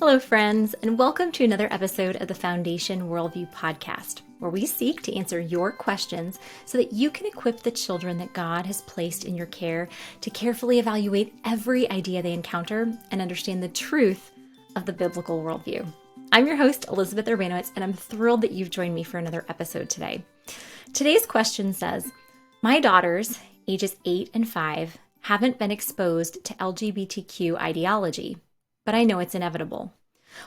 Hello, friends, and welcome to another episode of the Foundation Worldview podcast, where we seek to answer your questions so that you can equip the children that God has placed in your care to carefully evaluate every idea they encounter and understand the truth of the biblical worldview. I'm your host, Elizabeth Urbanowicz, and I'm thrilled that you've joined me for another episode today. Today's question says, my daughters, ages 8 and 5, haven't been exposed to LGBTQ ideology, but I know it's inevitable.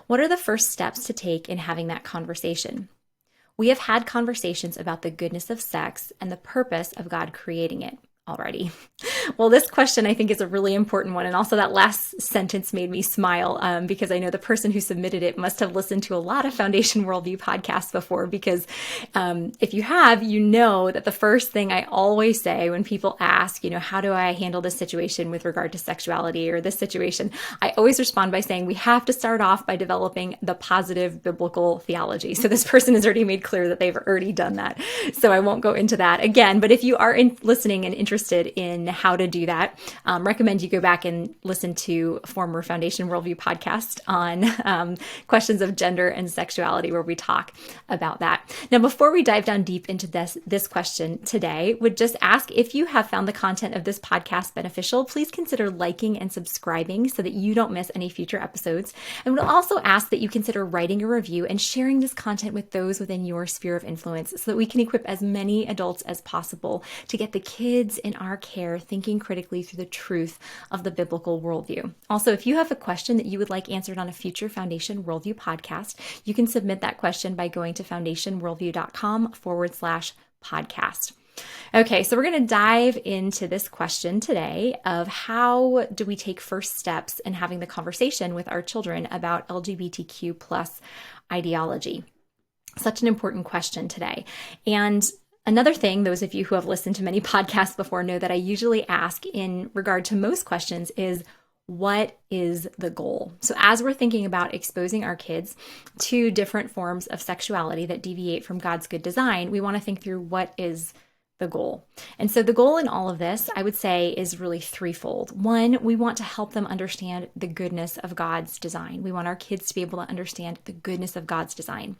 What are the first steps to take in having that conversation? We have had conversations about the goodness of sex and the purpose of God creating it already. Well, this question I think is a really important one. And also that last sentence made me smile because I know the person who submitted it must have listened to a lot of Foundation Worldview podcasts before, because if you have, you know that the first thing I always say when people ask, how do I handle this situation with regard to sexuality or this situation, I always respond by saying we have to start off by developing the positive biblical theology. So this person has already made clear that they've already done that. So I won't go into that again, but if you are listening and interested in how to do that, recommend you go back and listen to former Foundation Worldview podcast on questions of gender and sexuality, where we talk about that. Now, before we dive down deep into this question today, would just ask, if you have found the content of this podcast beneficial, please consider liking and subscribing so that you don't miss any future episodes. And we'll also ask that you consider writing a review and sharing this content with those within your sphere of influence so that we can equip as many adults as possible to get the kids in our care thinking critically through the truth of the biblical worldview. Also, if you have a question that you would like answered on a future Foundation Worldview podcast, you can submit that question by going to foundationworldview.com/podcast. Okay, so we're going to dive into this question today of how do we take first steps in having the conversation with our children about LGBTQ plus ideology. Such an important question today. And another thing, those of you who have listened to many podcasts before know that I usually ask in regard to most questions is, what is the goal? So as we're thinking about exposing our kids to different forms of sexuality that deviate from God's good design, we want to think through what is the goal. And so the goal in all of this, I would say, is really threefold. One, we want to help them understand the goodness of God's design. We want our kids to be able to understand the goodness of God's design.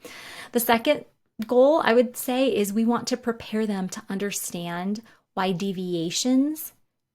The second goal, I would say, is we want to prepare them to understand why deviations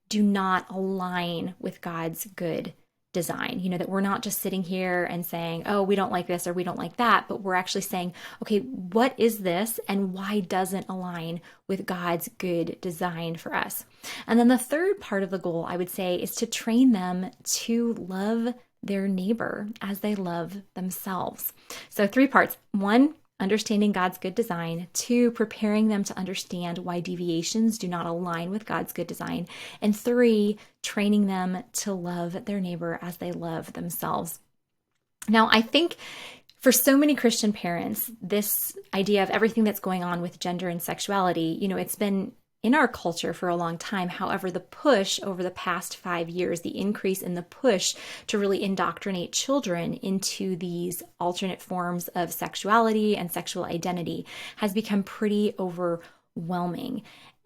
do not align with God's good design. That we're not just sitting here and saying, oh, we don't like this or we don't like that, but we're actually saying, okay, what is this and why doesn't align with God's good design for us? And then the third part of the goal, I would say, is to train them to love their neighbor as they love themselves. So 3 parts. 1, understanding God's good design. 2, preparing them to understand why deviations do not align with God's good design. And 3, training them to love their neighbor as they love themselves. Now, I think for so many Christian parents, this idea of everything that's going on with gender and sexuality, it's been in our culture for a long time. However, the push over the past 5 years, the increase in the push to really indoctrinate children into these alternate forms of sexuality and sexual identity has become pretty overwhelming.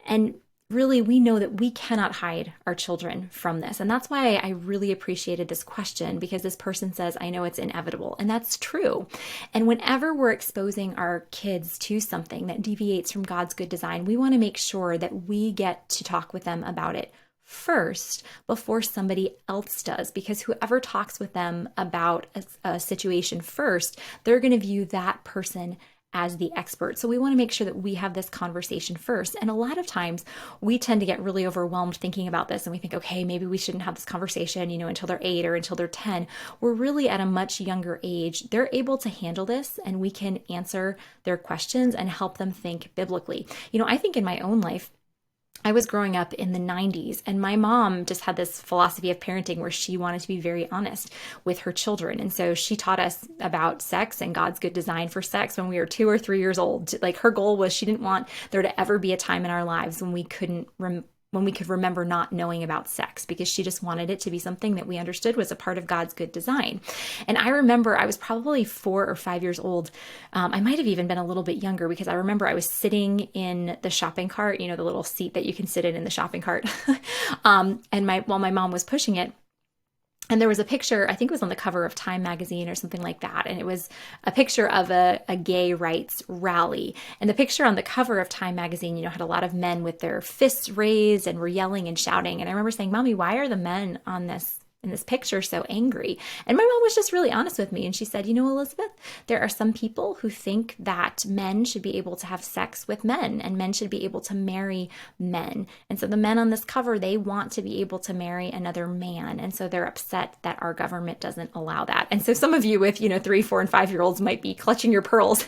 And really, we know that we cannot hide our children from this. And that's why I really appreciated this question, because this person says, I know it's inevitable. And that's true. And whenever we're exposing our kids to something that deviates from God's good design, we want to make sure that we get to talk with them about it first before somebody else does, because whoever talks with them about a situation first, they're going to view that person as the expert. So we want to make sure that we have this conversation first. And a lot of times we tend to get really overwhelmed thinking about this, and we think, okay, maybe we shouldn't have this conversation, until they're 8 or until they're 10. We're really at a much younger age. They're able to handle this, and we can answer their questions and help them think biblically. I think in my own life, I was growing up in the 90s, and my mom just had this philosophy of parenting where she wanted to be very honest with her children. And so she taught us about sex and God's good design for sex when we were 2 or 3 years old. Like, her goal was she didn't want there to ever be a time in our lives when we could remember not knowing about sex, because she just wanted it to be something that we understood was a part of God's good design. And I remember I was probably 4 or 5 years old. I might have even been a little bit younger, because I remember I was sitting in the shopping cart, the little seat that you can sit in the shopping cart. And while my mom was pushing it, And there was a picture, I think it was on the cover of Time magazine or something like that. And it was a picture of a gay rights rally. And the picture on the cover of Time magazine, had a lot of men with their fists raised and were yelling and shouting. And I remember saying, Mommy, why are the men in this picture so angry? And my mom was just really honest with me. And she said, Elizabeth, there are some people who think that men should be able to have sex with men and men should be able to marry men. And so the men on this cover, they want to be able to marry another man. And so they're upset that our government doesn't allow that. And so some of you with, 3, 4, and 5-year-olds might be clutching your pearls,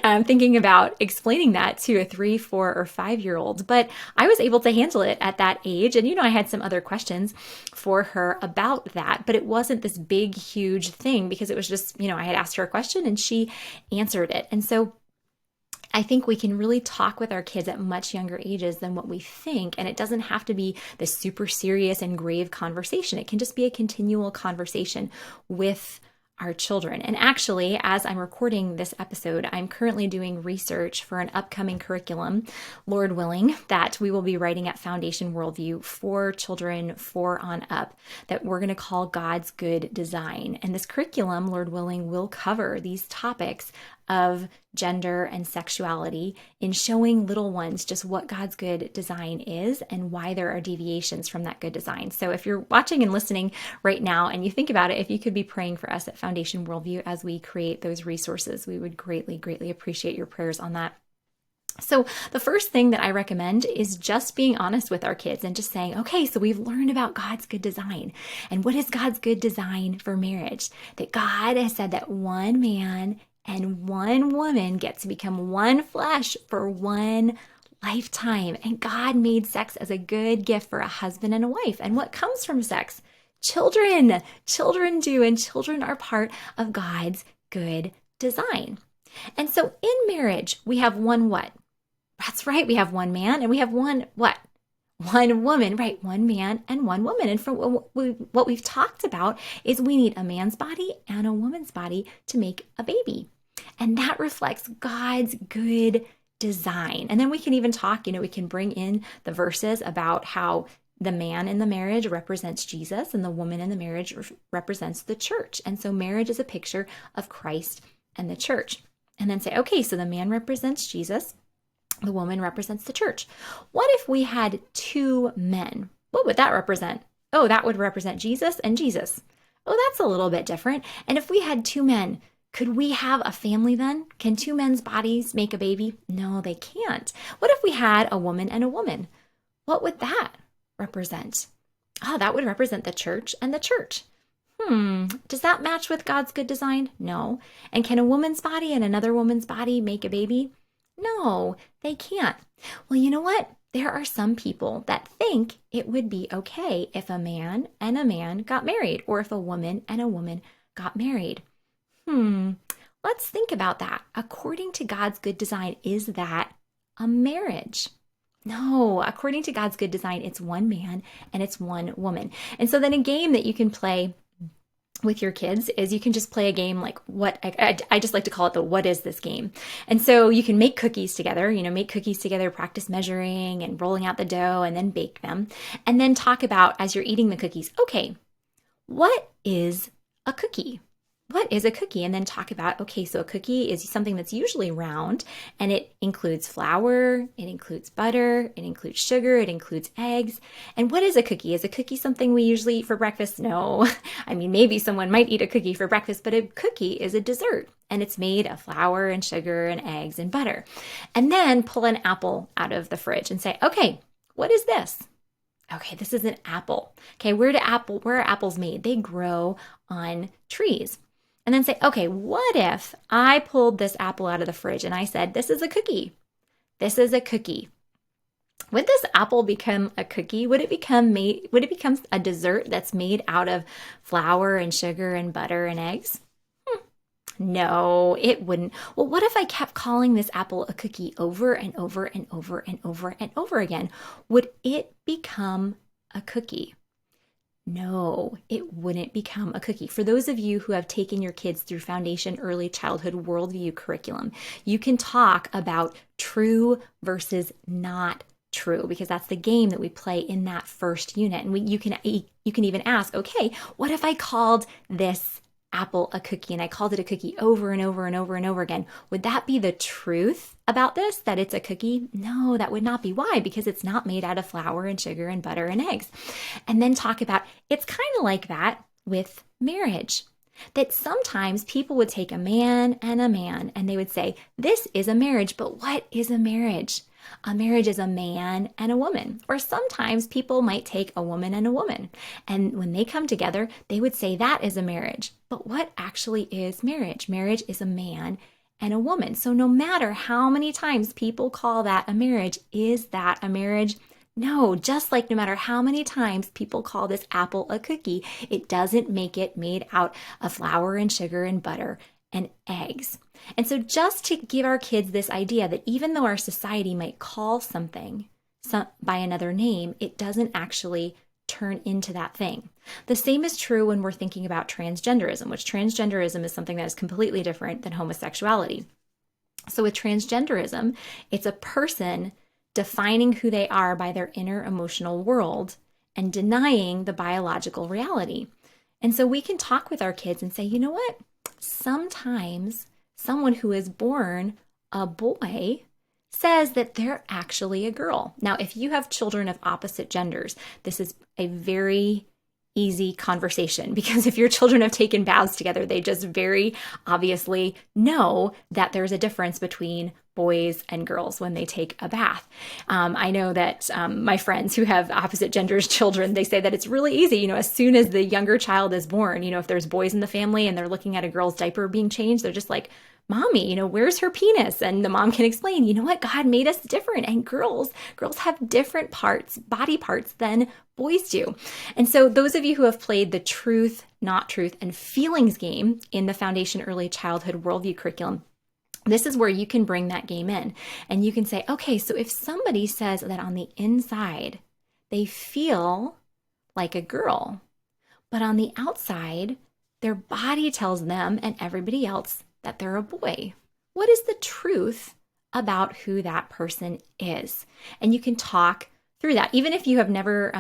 thinking about explaining that to a 3, 4, or 5-year-old. But I was able to handle it at that age. And, I had some other questions for her about that, but it wasn't this big, huge thing because it was just, I had asked her a question and she answered it. And so I think we can really talk with our kids at much younger ages than what we think. And it doesn't have to be this super serious and grave conversation. It can just be a continual conversation with our children. And actually, as I'm recording this episode, I'm currently doing research for an upcoming curriculum, Lord willing, that we will be writing at Foundation Worldview for children 4 on up, that we're going to call God's Good Design. And this curriculum, Lord willing, will cover these topics of gender and sexuality in showing little ones just what God's good design is and why there are deviations from that good design. So if you're watching and listening right now and you think about it, if you could be praying for us at Foundation Worldview as we create those resources, we would greatly, greatly appreciate your prayers on that. So the first thing that I recommend is just being honest with our kids and just saying, okay, so we've learned about God's good design. And what is God's good design for marriage? That God has said that one man and one woman get to become one flesh for one lifetime. And God made sex as a good gift for a husband and a wife. And what comes from sex? Children. Children do, and children are part of God's good design. And so in marriage, we have one what? That's right, we have one man and we have one what? One woman, right? One man and one woman. And from what we've talked about is we need a man's body and a woman's body to make a baby. And that reflects God's good design. And then we can even talk, we can bring in the verses about how the man in the marriage represents Jesus and the woman in the marriage represents the church. And so marriage is a picture of Christ and the church. And then say, okay, so the man represents Jesus, the woman represents the church. What if we had 2 men? What would that represent? Oh, that would represent Jesus and Jesus. Oh, that's a little bit different. And if we had 2 men, could we have a family then? Can 2 men's bodies make a baby? No, they can't. What if we had a woman and a woman? What would that represent? Oh, that would represent the church and the church. Does that match with God's good design? No. And can a woman's body and another woman's body make a baby? No, they can't. Well, you know what? There are some people that think it would be okay if a man and a man got married, or if a woman and a woman got married. Let's think about that. According to God's good design, is that a marriage? No, according to God's good design, it's one man and it's one woman. And so then a game that you can play with your kids is you can just play a game like I just like to call it the what is this game. And so you can make cookies together, practice measuring and rolling out the dough and then bake them. And then talk about, as you're eating the cookies, okay, what is a cookie? What is a cookie? And then talk about, okay, so a cookie is something that's usually round and it includes flour, it includes butter, it includes sugar, it includes eggs. And what is a cookie? Is a cookie something we usually eat for breakfast? No. I mean, maybe someone might eat a cookie for breakfast, but a cookie is a dessert and it's made of flour and sugar and eggs and butter. And then pull an apple out of the fridge and say, okay, what is this? Okay, this is an apple. Okay, where are apples made? They grow on trees. And then say, okay, what if I pulled this apple out of the fridge and I said, this is a cookie. This is a cookie. Would this apple become a cookie? Would it become a dessert that's made out of flour and sugar and butter and eggs? No, it wouldn't. Well, what if I kept calling this apple a cookie over and over and over and over and over again? Would it become a cookie? No, it wouldn't become a cookie. For those of you who have taken your kids through Foundation Early Childhood Worldview Curriculum, you can talk about true versus not true, because that's the game that we play in that first unit. And you can even ask, okay, what if I called this apple a cookie and I called it a cookie over and over and over and over again? Would that be the truth about this, that it's a cookie? No, that would not be. Why? Because it's not made out of flour and sugar and butter and eggs. And then talk about, it's kind of like that with marriage. That sometimes people would take a man and they would say, this is a marriage, but what is a marriage? A marriage is a man and a woman. Or sometimes people might take a woman and a woman, and when they come together, they would say that is a marriage. But what actually is marriage? Marriage is a man and a woman. So no matter how many times people call that a marriage, is that a marriage? No, just like no matter how many times people call this apple a cookie, it doesn't make it made out of flour and sugar and butter and eggs. And so just to give our kids this idea that even though our society might call something by another name, it doesn't actually turn into that thing. The same is true when we're thinking about transgenderism, which transgenderism is something that is completely different than homosexuality. So with transgenderism, it's a person defining who they are by their inner emotional world and denying the biological reality. And so we can talk with our kids and say, you know what? Sometimes someone who is born a boy says that they're actually a girl. Now, if you have children of opposite genders, this is a very easy conversation, because if your children have taken baths together, they just very obviously know that there's a difference between boys and girls when they take a bath. I know that my friends who have opposite genders children, they say that it's really easy. As soon as the younger child is born, if there's boys in the family and they're looking at a girl's diaper being changed, they're just like, Mommy, where's her penis? And the mom can explain, you know what? God made us different, and girls have different parts, body parts, than boys do. And so those of you who have played the truth, not truth, and feelings game in the Foundation Early Childhood Worldview Curriculum, this is where you can bring that game in, and you can say, okay, so if somebody says that on the inside they feel like a girl, but on the outside their body tells them and everybody else that they're a boy, what is the truth about who that person is? And you can talk through that. Even if you have never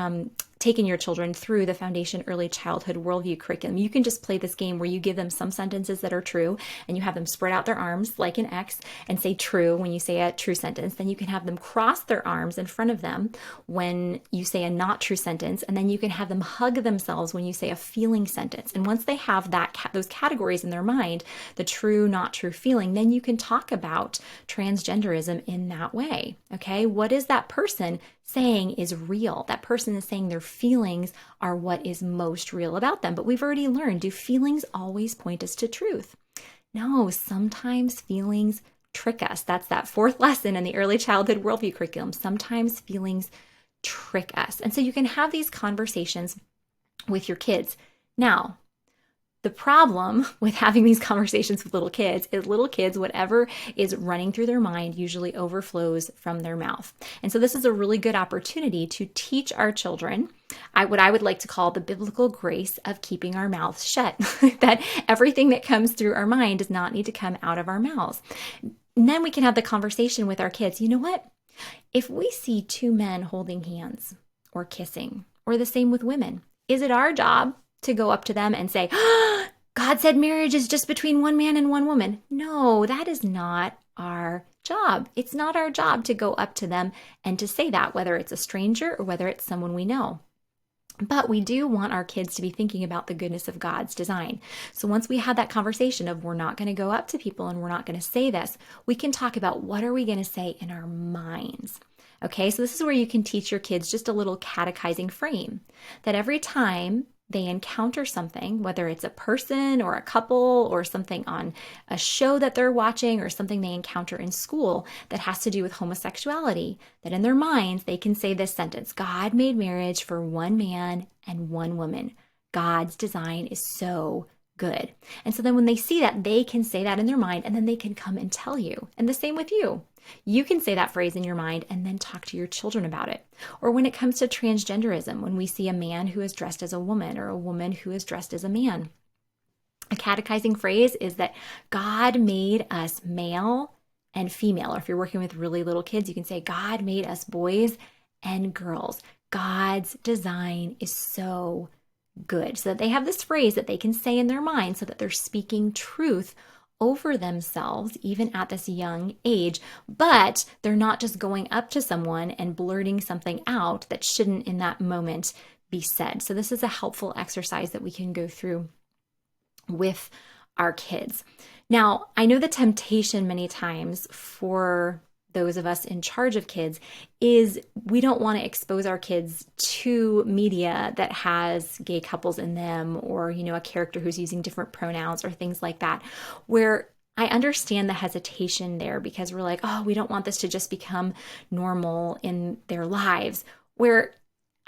taken your children through the Foundation Early Childhood Worldview Curriculum, you can just play this game where you give them some sentences that are true, and you have them spread out their arms like an X and say true when you say a true sentence. Then you can have them cross their arms in front of them when you say a not true sentence, and then you can have them hug themselves when you say a feeling sentence. And once they have those categories in their mind, the true, not true feeling, then you can talk about transgenderism in that way. Okay, what is that person saying is real? That person is saying their feelings are what is most real about them. But we've already learned, do feelings always point us to truth? No, sometimes feelings trick us. That's that fourth lesson in the Early Childhood Worldview Curriculum. Sometimes feelings trick us. And so you can have these conversations with your kids. Now, the problem with having these conversations with little kids is whatever is running through their mind usually overflows from their mouth. And so this is a really good opportunity to teach our children what I would like to call the biblical grace of keeping our mouths shut, that everything that comes through our mind does not need to come out of our mouths. And then we can have the conversation with our kids. You know what? If we see two men holding hands or kissing, or the same with women, is it our job to go up to them and say, God said marriage is just between one man and one woman? No, that is not our job. It's not our job to go up to them and to say that, whether it's a stranger or whether it's someone we know. But we do want our kids to be thinking about the goodness of God's design. So once we have that conversation of we're not going to go up to people and we're not going to say this, we can talk about what are we going to say in our minds. Okay, so this is where you can teach your kids just a little catechizing frame, that every time they encounter something, whether it's a person or a couple or something on a show that they're watching or something they encounter in school that has to do with homosexuality, that in their minds they can say this sentence: God made marriage for one man and one woman. God's design is so good. And so then when they see that, they can say that in their mind, and then they can come and tell you. And the same with you. You can say that phrase in your mind and then talk to your children about it. Or when it comes to transgenderism, when we see a man who is dressed as a woman or a woman who is dressed as a man, a catechizing phrase is that God made us male and female. Or if you're working with really little kids, you can say God made us boys and girls. God's design is so good, so that they have this phrase that they can say in their mind so that they're speaking truth over themselves, even at this young age, but they're not just going up to someone and blurting something out that shouldn't in that moment be said. So this is a helpful exercise that we can go through with our kids. Now, I know the temptation many times for those of us in charge of kids is we don't want to expose our kids to media that has gay couples in them, or, a character who's using different pronouns or things like that, where I understand the hesitation there because we're like, oh, we don't want this to just become normal in their lives, where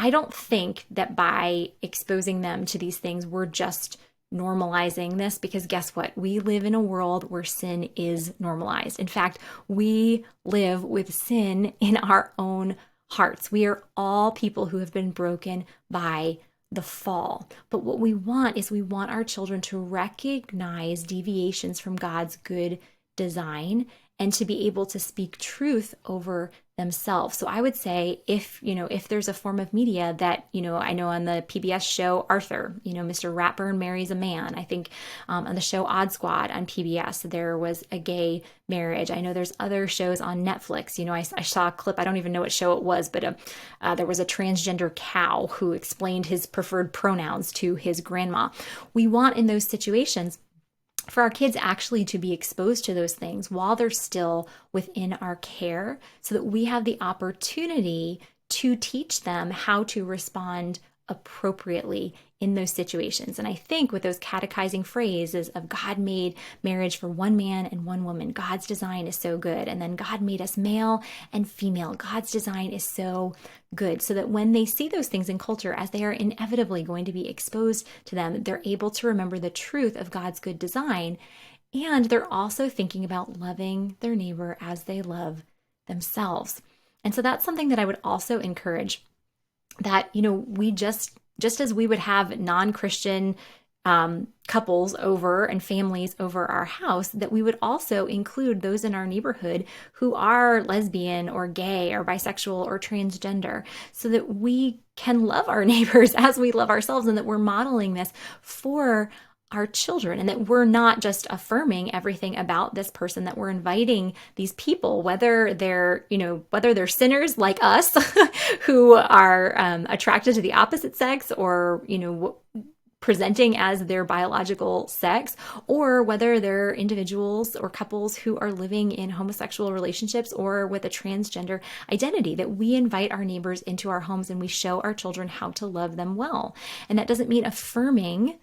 I don't think that by exposing them to these things, we're just normalizing this, because guess what? We live in a world where sin is normalized. In fact, we live with sin in our own hearts. We are all people who have been broken by the fall. But what we want is we want our children to recognize deviations from God's good design and to be able to speak truth over themselves. So I would say if there's a form of media that, I know on the PBS show Arthur, Mr. Ratburn marries a man. I think on the show Odd Squad on PBS, there was a gay marriage. I know there's other shows on Netflix. I saw a clip, I don't even know what show it was, but there was a transgender cow who explained his preferred pronouns to his grandma. We want in those situations for our kids actually to be exposed to those things while they're still within our care, so that we have the opportunity to teach them how to respond appropriately in those situations. And I think with those catechizing phrases of God made marriage for one man and one woman, God's design is so good. And then God made us male and female. God's design is so good. So that when they see those things in culture, as they are inevitably going to be exposed to them, they're able to remember the truth of God's good design. And they're also thinking about loving their neighbor as they love themselves. And so that's something that I would also encourage, that, we just as we would have non-Christian couples over and families over our house, that we would also include those in our neighborhood who are lesbian or gay or bisexual or transgender, so that we can love our neighbors as we love ourselves, and that we're modeling this for our children, and that we're not just affirming everything about this person, that we're inviting these people, whether they're sinners like us who are attracted to the opposite sex, or, presenting as their biological sex, or whether they're individuals or couples who are living in homosexual relationships or with a transgender identity, that we invite our neighbors into our homes and we show our children how to love them well. And that doesn't mean affirming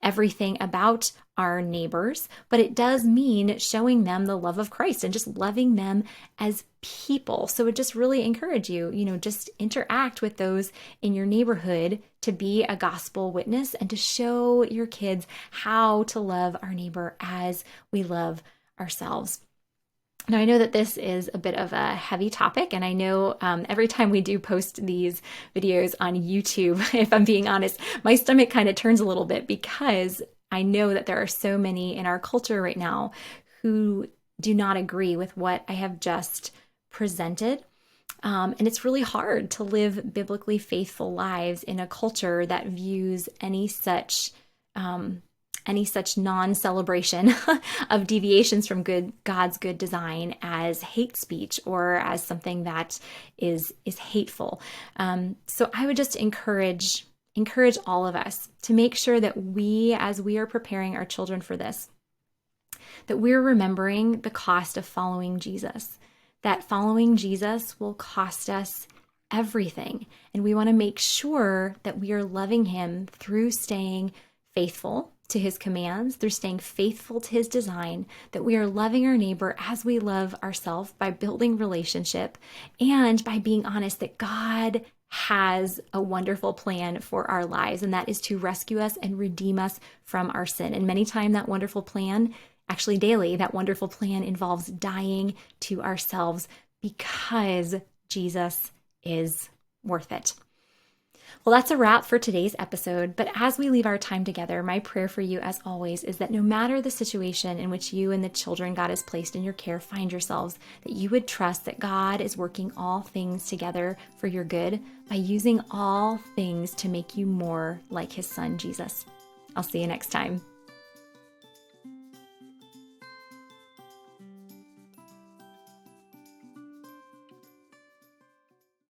everything about our neighbors, but it does mean showing them the love of Christ and just loving them as people. So it just really encourage you, just interact with those in your neighborhood to be a gospel witness and to show your kids how to love our neighbor as we love ourselves. Now, I know that this is a bit of a heavy topic, and I know every time we do post these videos on YouTube, if I'm being honest, my stomach kind of turns a little bit, because I know that there are so many in our culture right now who do not agree with what I have just presented. And it's really hard to live biblically faithful lives in a culture that views any such non-celebration of deviations from God's good design as hate speech, or as something that is hateful. So I would just encourage all of us to make sure that as we are preparing our children for this, that we're remembering the cost of following Jesus, that following Jesus will cost us everything. And we want to make sure that we are loving him through staying faithful to his commands, through staying faithful to his design, that we are loving our neighbor as we love ourselves, by building relationship, and by being honest that God has a wonderful plan for our lives, and that is to rescue us and redeem us from our sin. And many times that wonderful plan, actually daily, that wonderful plan involves dying to ourselves, because Jesus is worth it. Well, that's a wrap for today's episode. But as we leave our time together, my prayer for you, as always, is that no matter the situation in which you and the children God has placed in your care find yourselves, that you would trust that God is working all things together for your good by using all things to make you more like his son, Jesus. I'll see you next time.